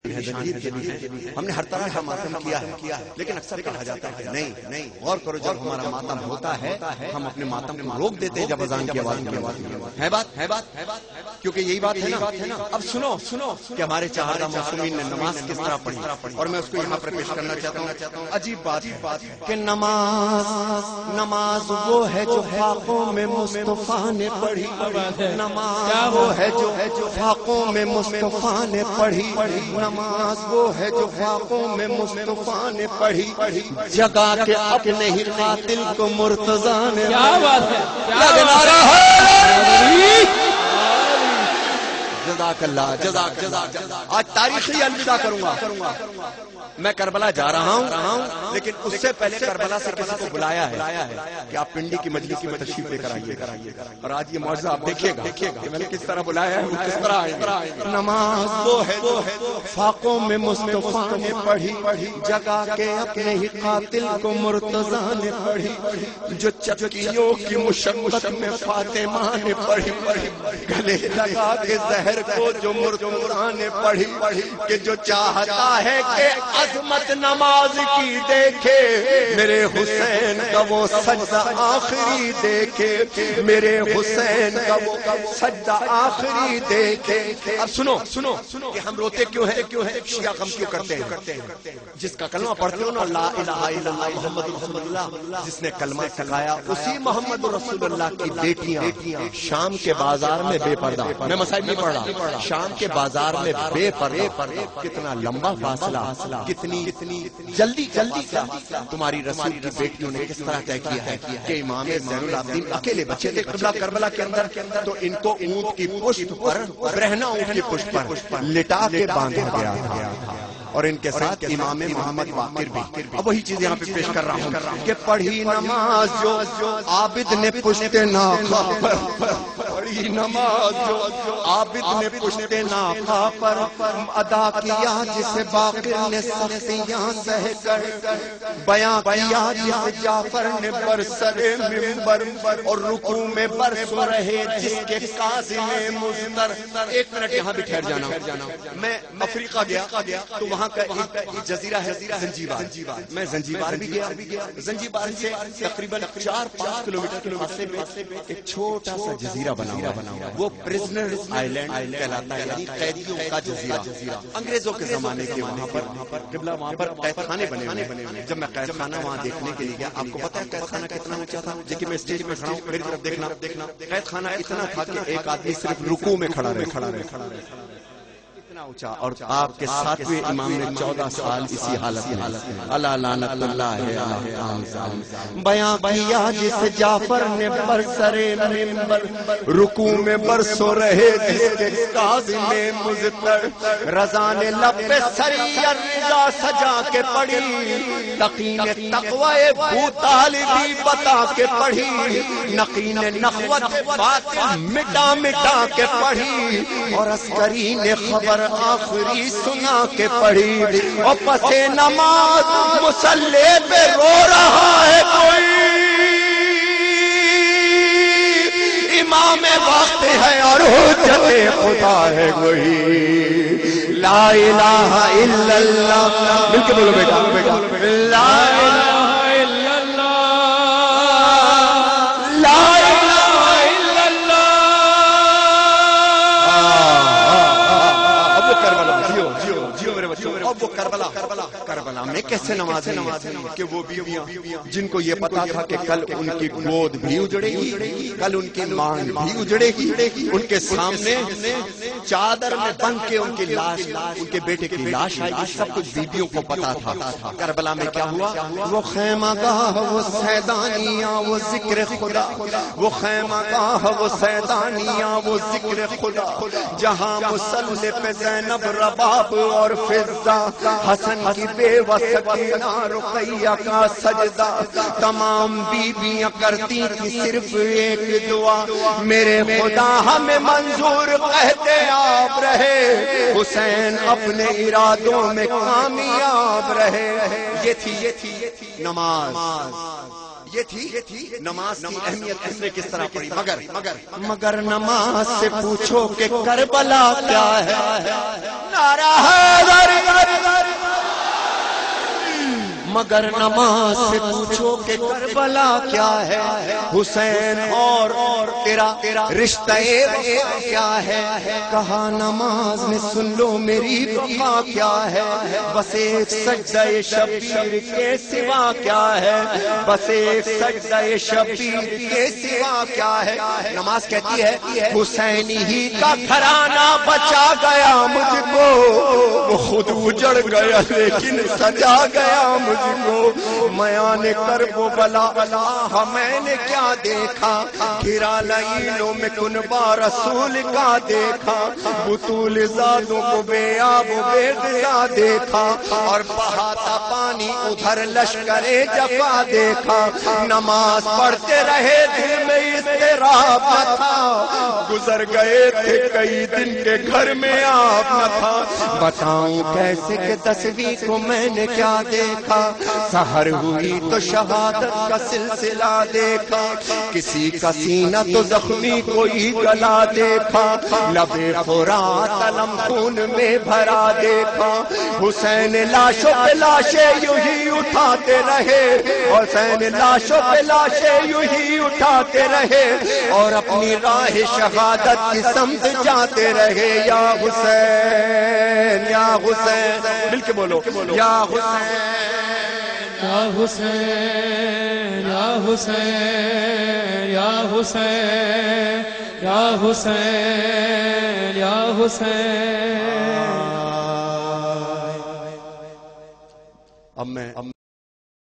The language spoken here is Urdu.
ہم نے ہر طرح کا ماتم کیا ہے لیکن اکثر کہا جاتا ہے نہیں غور کرو، جب ہمارا ماتم ہوتا ہے ہم اپنے ماتم کو روک دیتے ہیں جب اذان کی آواز ہے بات کیونکہ یہی بات ہے نا۔ اب سنو کہ ہمارے چہارہ معصومین نے نماز کس طرح پڑھی، اور میں اس کو یہاں پر پیش کرنا چاہتا ہوں۔ عجیب بات ہے کہ نماز وہ ہے جو فاقوں میں مصطفیٰ نے پڑھی، نماز وہ ہے جو فاقوں میں مصطفیٰ نے پڑھی، نماز وہ ہے جو فاقوں میں مصطفیٰ نے پڑھی، جگا کے اپنے ہی قاتل کو مرتضیٰ نے۔ کیا بات ہے، جزاک اللہ۔ آج تاریخی الوداع کروں گا۔ میں کربلا جا رہا ہوں لیکن اس سے پہلے کربلا سے کسی کو بلایا ہے کہ آپ پنڈی کی مجلس میں تشریف لے کر آئیے، اور آج یہ معجزہ آپ دیکھیے گا کہ میں نے کس طرح بلایا ہے، کس طرح آئے۔ نماز وہ ہے فاقوں میں مصطفیٰ نے پڑھی، جگا کے اپنے ہی قاتل کو مرتضیٰ نے پڑھی، جو چکیوں کی مشقت میں فاطمہ نے پڑھی، گلے لگا کے زہر کو جو مرتضیٰ نے پڑھی، کہ جو چاہتا ہے کہ عظمت نماز کی دیکھے میرے حسین کا وہ سجدہ آخری دیکھے، میرے حسین کا وہ سجدہ آخری دیکھے۔ اب سنو کہ ہم روتے کیوں ہیں، شیعہ غم کیوں کرتے ہیں؟ جس کا کلمہ پڑھتے ہو نا، لا الہ الا اللہ محمد رسول اللہ، جس نے کلمہ سکھایا، اسی محمد رسول اللہ کی بیٹیاں شام کے بازار میں بے پردہ، میں مسائل نہیں پڑھ رہا، شام کے بازار میں بے پردہ، کتنا لمبا فاصلہ، کتنی جلدی تمہاری رسول کی بیٹیوں نے کس طرح طے کیا ہے کہ امام زین العابدین اکیلے بچے تھے قبلہ کربلا کے اندر، تو ان کو اونٹ کی پشت پر، برہنہ اونٹ کی پشت پر لٹا کے باندھا گیا تھا، اور ان کے ساتھ امام محمد باقر بھی۔ اب وہی چیز یہاں پہ پیش کر رہا ہوں کہ پڑھی نماز جو عابد نے پشت ناقہ پر، پڑھی نماز جو عابد نے پشت ناقہ پر ادا کیا، جسے باقر نے سختیاں سہ کر بیاں کیا، جسے جعفر نے برسر منبر اور رکوع میں برس رہے جس کے قاضی مضطر۔ ایک منٹ یہاں بھی ٹھہر جانا، میں افریقہ گیا تو وہاں کا ایک جزیرہ ہے زنجیبار، میں زنجیبار بھی گیا، زنجیبار سے تقریباً 4-5 کلومیٹر کے فاصلے پہ ایک چھوٹا سا جزیرہ بنا ہوا، وہ پرزنر آئیلینڈ کہلاتا ہے، یعنی قیدیوں کا جزیرہ۔ انگریزوں کے زمانے کے وہاں پر قید خانے بنے ہوئے۔ جب میں قید خانہ وہاں دیکھنے کے لیے گیا، آپ کو پتا ہے قید خانہ کتنا اونچا تھا؟ دیکھیے میں اسٹیج پہ کھڑا ہوں، میری طرف دیکھنا، قید خانہ اتنا تھا کہ ایک آدمی صرف رکوع میں کھڑا رہے، اونچا، اور آپ کے ساتویں امام نے 14 سال اسی حالت میں، اللہ لعنت اللہ ہے، بیاں کیا جس جعفر نے برسر منبر رکوع میں برسو رہے جس کے قاضی میں مضطر، رضا نے لب پہ سری الرضا سجا کے پڑھی، تقی نے تقوی ابو طالبی بتا کے پڑھی، نقی نے نخوت باطل مٹا کے پڑھی، اور عسکری نے خبر آخری سنا کے پڑھی، اور پس نماز مصلی پہ رو رہا ہے کوئی، امام وقت ہے اور حجت خدا ہے کوئی، لا الہ الا اللہ، مل کے بولو بیٹا، لا الہ الا اللہ، لا الہ الا اللہ۔ اب وہ کربلا میں کیسے نماز کہ وہ بیویاں جن کو یہ پتا تھا کہ کل ان کی گود بھی اجڑے گی، کل ان کی مانگ بھی اجڑے گی، ان کے سامنے چادر میں بند کے ان کی لاش، ان کے بیٹے کی لاش آئی گی، سب کچھ بیویوں کو پتا تھا۔ کربلا میں کیا ہوا؟ وہ خیمہ گاہ، وہ سیدانیاں، وہ ذکر خدا، وہ خیمہ گاہ، وہ سیدانیاں، وہ ذکر خدا، جہاں مصلی پہ زینب رباب اور فضہ، حسن کی بیوہ سکینہ رقیہ کا سجدہ، تمام بیویاں کرتی تھی صرف ایک دعا، میرے خدا ہمیں منظور کہتے آپ رہے، حسین اپنے ارادوں میں کامیاب رہے۔ یہ تھی نماز، یہ تھی نماز کی اہمیت کس نے کس طرح پڑھی۔ مگر نماز سے پوچھو کہ کربلا کیا ہے، نعرہ حیدر مگر نماز سے پوچھو کہ کربلا کیا ہے، حسین اور تیرا رشتہ کیا ہے؟ کہا نماز میں سن لو میری وفا کیا ہے، بس ایک سجدہ شبیر کے سوا کیا ہے، بس ایک سجدہ شبیر کے سوا کیا ہے؟ نماز کہتی ہے حسین ہی کا گھرانہ بچا گیا مجھ کو، وہ خود اجڑ گیا لیکن سجا گیا مجھ کو، میان کرب و بلا میں نے کیا دیکھا، گھرا لعینوں میں کنبہ رسول کا دیکھا، بطول زادوں کو بے آب و بے غذا دیکھا، اور بہاتا پانی ادھر لشکر جفا دیکھا، نماز پڑھتے رہے دل میں اضطراب نہ تھا، گزر گئے تھے کئی دن کے گھر میں آپ نہ تھا، بتاؤں کیسے کہ 10ویں کو میں نے کیا دیکھا، سحر ہوئی تو شہادت کا سلسلہ دیکھا، کسی کا سینہ تو زخمی کوئی گلا دیکھا، لبے فرات علم خون میں بھرا دیکھا، حسین لاشوں پہ لاشیں یوں ہی اٹھاتے رہے، حسین لاشوں پہ لاشیں یوں ہی اٹھاتے رہے، اور اپنی راہ شہادت کی سمت جاتے رہے، یا حسین یا حسین، مل کے بولو یا حسین یا حسین یا حسین یا حسین یا حسین یا حسین۔ اب میں